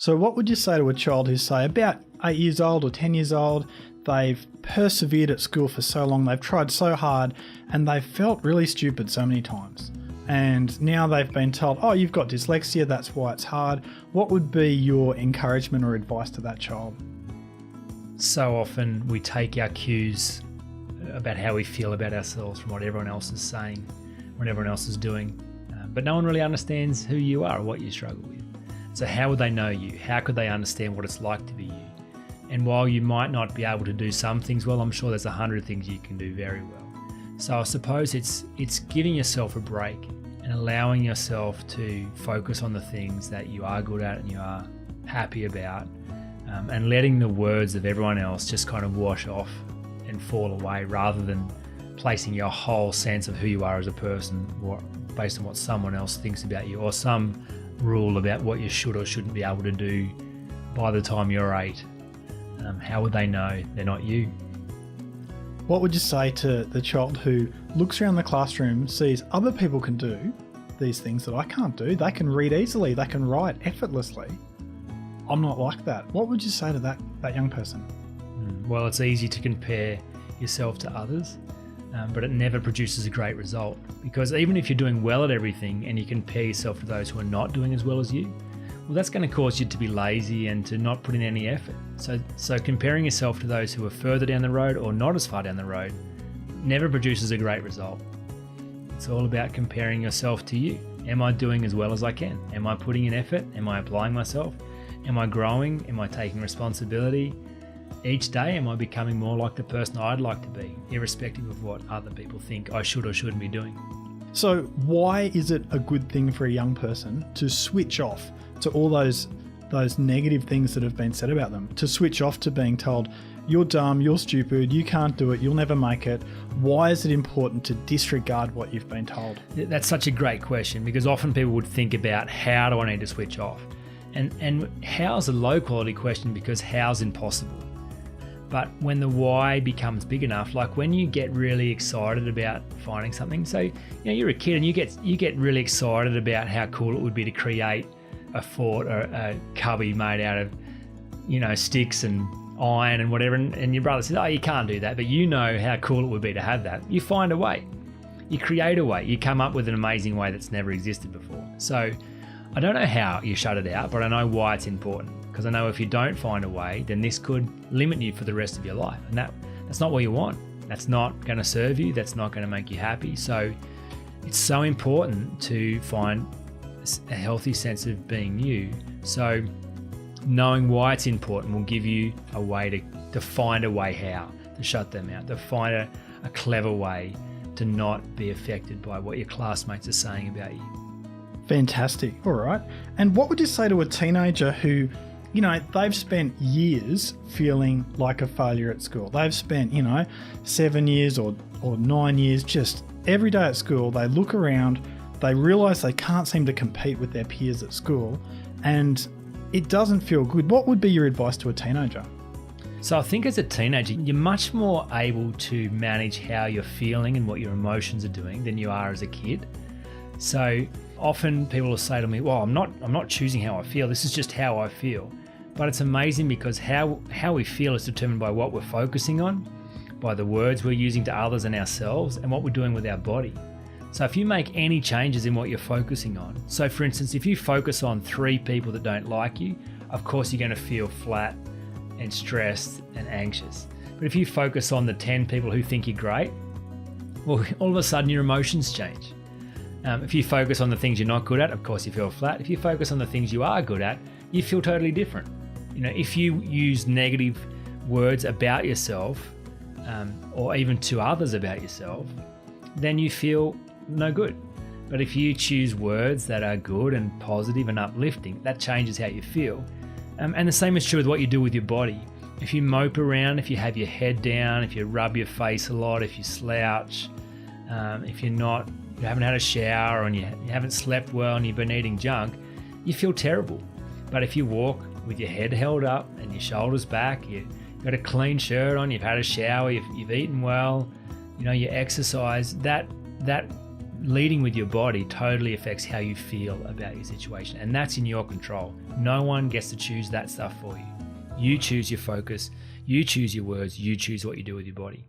So what would you say to a child who's, say, about 8 years old or 10 years old, they've persevered at school for so long, they've tried so hard, and they've felt really stupid so many times, and now they've been told, oh, you've got dyslexia, that's why it's hard. What would be your encouragement or advice to that child? So often we take our cues about how we feel about ourselves from what everyone else is saying, what everyone else is doing, but no one really understands who you are or what you struggle with. So how would they know you? How could they understand what it's like to be you? And while you might not be able to do some things well, I'm sure there's 100 things you can do very well. So I suppose it's giving yourself a break and allowing yourself to focus on the things that you are good at and you are happy about, and letting the words of everyone else just kind of wash off and fall away, rather than placing your whole sense of who you are as a person based on what someone else thinks about you, or some rule about what you should or shouldn't be able to do by the time you're 8. How would they know they're not you? What would you say to the child who looks around the classroom, sees other people can do these things that I can't do? They can read easily, they can write effortlessly. I'm not like that. What would you say to that young person? Well, it's easy to compare yourself to others, but it never produces a great result, because even if you're doing well at everything and you compare yourself to those who are not doing as well as you, well, that's going to cause you to be lazy and to not put in any effort. So comparing yourself to those who are further down the road or not as far down the road never produces a great result. It's all about comparing yourself to you. Am I doing as well as I can? Am I putting in effort? Am I applying myself? Am I growing? Am I taking responsibility? Each day, am I becoming more like the person I'd like to be, irrespective of what other people think I should or shouldn't be doing? So why is it a good thing for a young person to switch off to all those negative things that have been said about them, to switch off to being told, you're dumb, you're stupid, you can't do it, you'll never make it? Why is it important to disregard what you've been told? That's such a great question, because often people would think about, how do I need to switch off? And how's a low quality question, because how's impossible. But when the why becomes big enough, like when you get really excited about finding something, so you're a kid and you get really excited about how cool it would be to create a fort or a cubby made out of sticks and iron and whatever, and your brother says, oh, you can't do that, but you know how cool it would be to have that. You find a way, you create a way, you come up with an amazing way that's never existed before. So I don't know how you shut it out, but I know why it's important, because I know if you don't find a way, then this could limit you for the rest of your life, and that's not what you want. That's not going to serve you, that's not going to make you happy. So it's so important to find a healthy sense of being you. So knowing why it's important will give you a way to find a way how to shut them out, to find a clever way to not be affected by what your classmates are saying about you. Fantastic. All right. And what would you say to a teenager who, they've spent years feeling like a failure at school? They've spent, 7 years or 9 years just every day at school. They look around, they realise they can't seem to compete with their peers at school, and it doesn't feel good. What would be your advice to a teenager? So I think as a teenager, you're much more able to manage how you're feeling and what your emotions are doing than you are as a kid. So often people will say to me, well, I'm not choosing how I feel. This is just how I feel. But it's amazing, because how we feel is determined by what we're focusing on, by the words we're using to others and ourselves, and what we're doing with our body. So if you make any changes in what you're focusing on, so for instance, if you focus on 3 people that don't like you, of course you're going to feel flat and stressed and anxious. But if you focus on the 10 people who think you're great, well, all of a sudden your emotions change. If you focus on the things you're not good at, of course you feel flat. If you focus on the things you are good at, you feel totally different. If you use negative words about yourself, or even to others about yourself, then you feel no good. But if you choose words that are good and positive and uplifting, that changes how you feel. And the same is true with what you do with your body. If you mope around, if you have your head down, if you rub your face a lot, if you slouch, if you haven't had a shower and you haven't slept well and you've been eating junk, you feel terrible. But if you walk with your head held up and your shoulders back, you've got a clean shirt on, you've had a shower, you've eaten well, you exercise, that leading with your body totally affects how you feel about your situation. And that's in your control. No one gets to choose that stuff for you. You choose your focus, you choose your words, you choose what you do with your body.